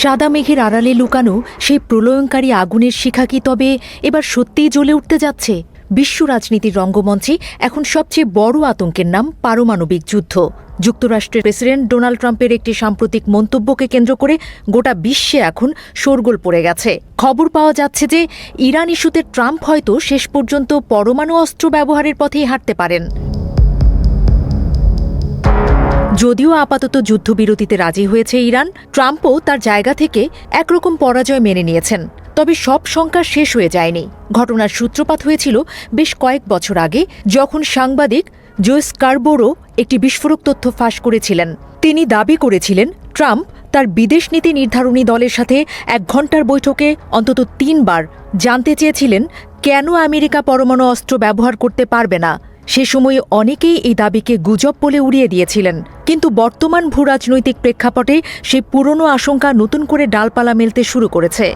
সাদা মেঘের আড়ালে লুকানো সেই প্রলয়ঙ্কারী আগুনের শিখা কি তবে এবার সত্যিই জ্বলে উঠতে যাচ্ছে? বিশ্ব রাজনীতির রঙ্গমঞ্চে এখন সবচেয়ে বড় আতঙ্কের নাম পারমাণবিক যুদ্ধ। যুক্তরাষ্ট্রের প্রেসিডেন্ট ডোনাল্ড ট্রাম্পের একটি সাম্প্রতিক মন্তব্যকে কেন্দ্র করে গোটা বিশ্বে এখন শোরগোল পড়ে গেছে। খবর পাওয়া যাচ্ছে যে ইরান ইস্যুতে ট্রাম্প হয়তো শেষ পর্যন্ত পরমাণু অস্ত্র ব্যবহারের পথেই হাঁটতে পারেন। যদিও আপাতত যুদ্ধবিরতিতে রাজি হয়েছে ইরান, ট্রাম্পও তার জায়গা থেকে একরকম পরাজয় মেনে নিয়েছেন। তবে সব শঙ্কা শেষ হয়ে যায়নি। ঘটনার সূত্রপাত হয়েছিল বেশ কয়েক বছর আগে, যখন সাংবাদিক জো স্কারবোরো একটি বিস্ফোরক তথ্য ফাঁস করেছিলেন। তিনি দাবি করেছিলেন ট্রাম্প তার বিদেশ নীতি নির্ধারণী দলের সাথে 1 ঘণ্টার বৈঠকে অন্তত 3 বার জানতে চেয়েছিলেন কেন আমেরিকা পরমাণু অস্ত্র ব্যবহার করতে পারবে না। সে সময় অনেকেই এই দাবিকে গুজব বলে উড়িয়ে দিয়েছিলেন, কিন্তু বর্তমান ভূরাজনৈতিক প্রেক্ষাপটে সেই পুরনো আশঙ্কা নতুন করে ডালপালা মেলতে শুরু করেছে।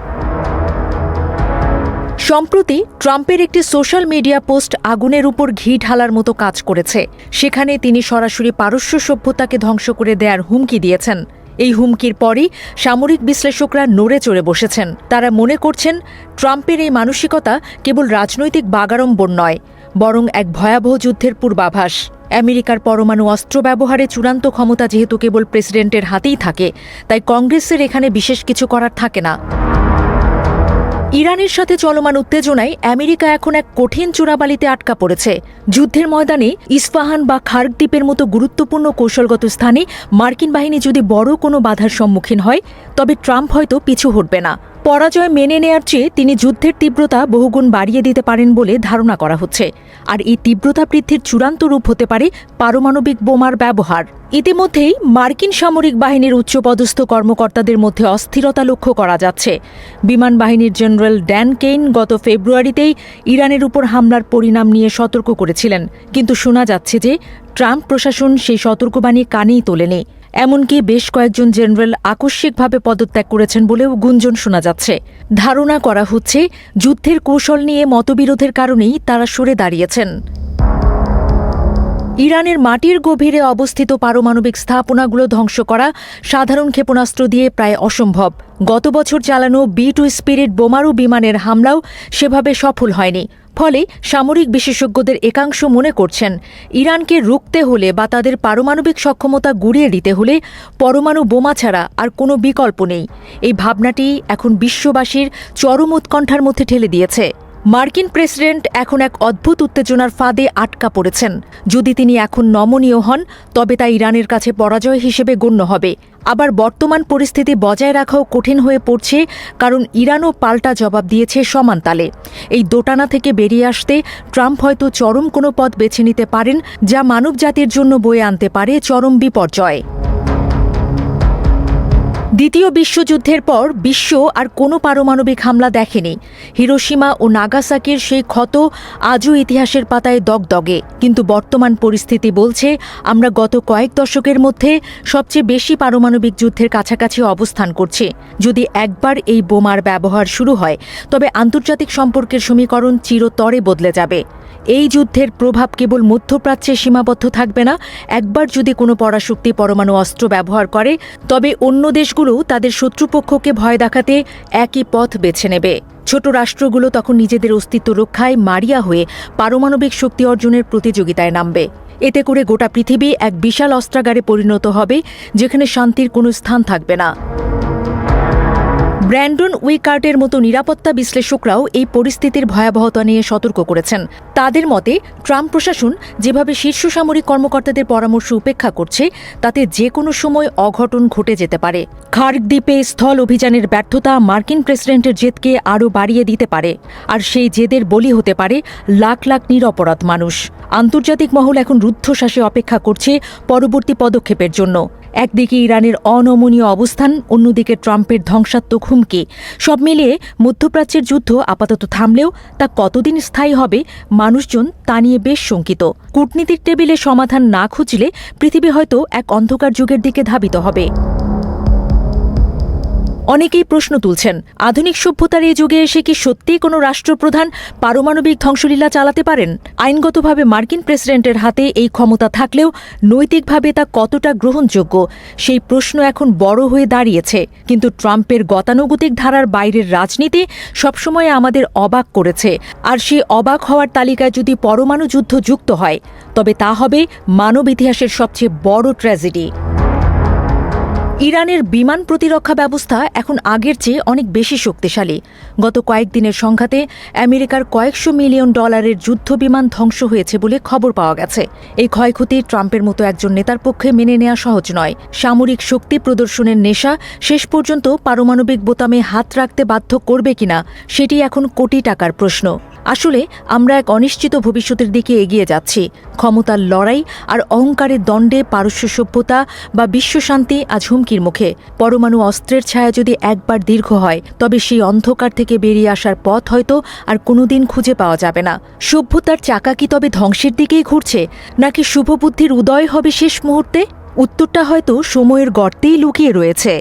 সম্প্রতি ট্রাম্পের একটি সোশ্যাল মিডিয়া পোস্ট আগুনের উপর ঘি ঢালার মতো কাজ করেছে। সেখানে তিনি সরাসরি পারস্য সভ্যতাকে ধ্বংস করে দেওয়ার হুমকি দিয়েছেন। এই হুমকির পরই সামরিক বিশ্লেষকরা নড়ে চড়ে বসেছেন। তারা মনে করছেন ট্রাম্পের এই মানসিকতা কেবল রাজনৈতিক বাগাড়ম্বর নয়, বরং এক ভয়াবহ যুদ্ধের পূর্বাভাস। আমেরিকার পরমাণু অস্ত্র ব্যবহারে চূড়ান্ত ক্ষমতা যেহেতু কেবল প্রেসিডেন্টের হাতেই থাকে, তাই কংগ্রেসের এখানে বিশেষ কিছু করার থাকে না। ইরানের সাথে চলমান উত্তেজনায় আমেরিকা এখন এক কঠিন চোরাবালিতে আটকা পড়েছে। যুদ্ধের ময়দানে ইস্পাহান বা খার্ক দ্বীপের মতো গুরুত্বপূর্ণ কৌশলগত স্থানে মার্কিন বাহিনী যদি বড় কোনো বাধার সম্মুখীন হয়, তবে ট্রাম্প হয়তো পিছু হটবে না। পরাজয় মেনে নেয়ার চেয়ে তিনি যুদ্ধের তীব্রতা বহুগুণ বাড়িয়ে দিতে পারেন বলে ধারণা করা হচ্ছে। আর এই তীব্রতা বৃদ্ধির চূড়ান্ত রূপ হতে পারে পারমাণবিক বোমার ব্যবহার। ইতিমধ্যেই মার্কিন সামরিক বাহিনীর উচ্চপদস্থ কর্মকর্তাদের মধ্যে অস্থিরতা লক্ষ্য করা যাচ্ছে। বিমান বাহিনীর জেনারেল ড্যান কেইন গত ফেব্রুয়ারিতেই ইরানের উপর হামলার পরিণাম নিয়ে সতর্ক করেছিলেন, কিন্তু শোনা যাচ্ছে যে ট্রাম্প প্রশাসন সেই সতর্কবাণী কানেই তোলেনি। এমনকি বেশ কয়েকজন জেনারেল আকস্মিকভাবে পদত্যাগ করেছেন বলেও গুঞ্জন শোনা যাচ্ছে। ধারণা করা হচ্ছে যুদ্ধের কৌশল নিয়ে মতবিরোধের কারণেই তারা সরে দাঁড়িয়েছেন। ইরানের মাটির গভীরে অবস্থিত পারমাণবিক স্থাপনাগুলো ধ্বংস করা সাধারণ ক্ষেপণাস্ত্র দিয়ে প্রায় অসম্ভব। গত বছর চালানো B-2 স্পিরিট বোমারু বিমানের হামলাও সেভাবে সফল হয়নি। ফলে সামরিক বিশেষজ্ঞদের একাংশ মনে করছেন ইরানকে রুখতে হলে বা তাদের পারমাণবিক সক্ষমতা গুড়িয়ে দিতে হলে পরমাণু বোমা ছাড়া আর কোনো বিকল্প নেই। এই ভাবনাটি এখন বিশ্ববাসীর চরম উৎকণ্ঠার মধ্যে ঠেলে দিয়েছে। মার্কিন প্রেসিডেন্ট এখন এক অদ্ভুত উত্তেজনার ফাঁদে আটকা পড়েছেন। যদি তিনি এখন নমনীয় হন, তবে তা ইরানের কাছে পরাজয় হিসেবে গণ্য হবে। আবার বর্তমান পরিস্থিতি বজায় রাখাও কঠিন হয়ে পড়ছে, কারণ ইরানও পাল্টা জবাব দিয়েছে সমান তালে। এই দোটানা থেকে বেরিয়ে আসতে ট্রাম্প হয়তো চরম কোনো পথ বেছে নিতে পারেন, যা মানবজাতির জন্য বয়ে আনতে পারে চরম বিপর্যয়। দ্বিতীয় বিশ্বযুদ্ধের পর বিশ্ব আর কোনো পারমাণবিক হামলা দেখেনি। হিরোশিমা ও নাগাসাকির সেই ক্ষত আজও ইতিহাসের পাতায় দগদগে। কিন্তু বর্তমান পরিস্থিতি বলছে আমরা গত কয়েক দশকের মধ্যে সবচেয়ে বেশি পারমাণবিক যুদ্ধের কাছাকাছি অবস্থান করছি। যদি একবার এই বোমার ব্যবহার শুরু হয়, তবে আন্তর্জাতিক সম্পর্কের সমীকরণ চিরতরে বদলে যাবে। এই যুদ্ধের প্রভাব কেবল মধ্যপ্রাচ্যে সীমাবদ্ধ থাকবে না। একবার যদি কোনো পরাশক্তি পরমাণু অস্ত্র ব্যবহার করে, তবে অন্য দেশগুলো তাদের শত্রুপক্ষকে ভয় দেখাতে একই পথ বেছে নেবে। ছোট রাষ্ট্রগুলো তখন নিজেদের অস্তিত্ব রক্ষায় মারিয়া হয়ে পারমাণবিক শক্তি অর্জনের প্রতিযোগিতায় নামবে। এতে করে গোটা পৃথিবী এক বিশাল অস্ত্রাগারে পরিণত হবে, যেখানে শান্তির কোনো স্থান থাকবে না। ব্র্যান্ডন উইকার্টের মতো নিরাপত্তা বিশ্লেষকরাও এই পরিস্থিতির ভয়াবহতা নিয়ে সতর্ক করেছেন। তাদের মতে ট্রাম্প প্রশাসন যেভাবে শীর্ষ সামরিক কর্মকর্তাদের পরামর্শ উপেক্ষা করছে, তাতে যে কোনো সময় অঘটন ঘটে যেতে পারে। খার্ক দ্বীপে স্থল অভিযানের ব্যর্থতা মার্কিন প্রেসিডেন্টের জেদকে আরও বাড়িয়ে দিতে পারে, আর সেই জেদের বলি হতে পারে লাখ লাখ নিরপরাধ মানুষ। আন্তর্জাতিক মহল এখন রুদ্ধশ্বাসে অপেক্ষা করছে পরবর্তী পদক্ষেপের জন্য। একদিকে ইরানের অনমনীয় অবস্থান, অন্যদিকে ট্রাম্পের ধ্বংসাত্মক হুমকি। সব মিলিয়ে মধ্যপ্রাচ্যের যুদ্ধ আপাতত থামলেও তা কতদিন স্থায়ী হবে মানুষজন তা নিয়ে বেশ শঙ্কিত। কূটনীতির টেবিলে সমাধান না খুঁজলে পৃথিবী হয়তো এক অন্ধকার যুগের দিকে ধাবিত হবে। অনেকেই প্রশ্ন তুলছেন, আধুনিক সভ্যতার এই যুগে এসে কি সত্যিই কোনো রাষ্ট্রপ্রধান পারমাণবিক ধ্বংসলীলা চালাতে পারেন? আইনগতভাবে মার্কিন প্রেসিডেন্টের হাতে এই ক্ষমতা থাকলেও নৈতিকভাবে তা কতটা গ্রহণযোগ্য সেই প্রশ্ন এখন বড় হয়ে দাঁড়িয়েছে। কিন্তু ট্রাম্পের গতানুগতিক ধারার বাইরের রাজনীতি সবসময় আমাদের অবাক করেছে, আর সেই অবাক হওয়ার তালিকায় যদি পরমাণু যুদ্ধ যুক্ত হয় তবে তা হবে মানব ইতিহাসের সবচেয়ে বড় ট্র্যাজেডি। ইরানের বিমান প্রতিরক্ষা ব্যবস্থা এখন আগের চেয়ে অনেক বেশি শক্তিশালী। গত কয়েকদিনের সংঘাতে আমেরিকার কয়েকশো মিলিয়ন ডলারের যুদ্ধবিমান ধ্বংস হয়েছে বলে খবর পাওয়া গেছে। এই ক্ষয়ক্ষতি ট্রাম্পের মতো একজন নেতার পক্ষে মেনে নেওয়া সহজ নয়। সামরিক শক্তি প্রদর্শনের নেশা শেষ পর্যন্ত পারমাণবিক বোতামে হাত রাখতে বাধ্য করবে কিনা সেটি এখন কোটি টাকার প্রশ্ন। আসলে আমরা এক অনিশ্চিত ভবিষ্যতের দিকে এগিয়ে যাচ্ছি। ক্ষমতার লড়াই আর অহংকারের দণ্ডে পারস্য সভ্যতা বা বিশ্বশান্তি আজ হুমকির মুখে। পরমাণু অস্ত্রের ছায়া যদি একবার দীর্ঘ হয় তবে সেই অন্ধকার থেকে বেরিয়ে আসার পথ হয়তো আর কোনোদিন খুঁজে পাওয়া যাবে না। সভ্যতার চাকা কি তবে ধ্বংসের দিকেই ঘুরছে, নাকি শুভবুদ্ধির উদয় হবে শেষ মুহূর্তে? উত্তরটা হয়তো সময়ের গর্তেই লুকিয়ে রয়েছে।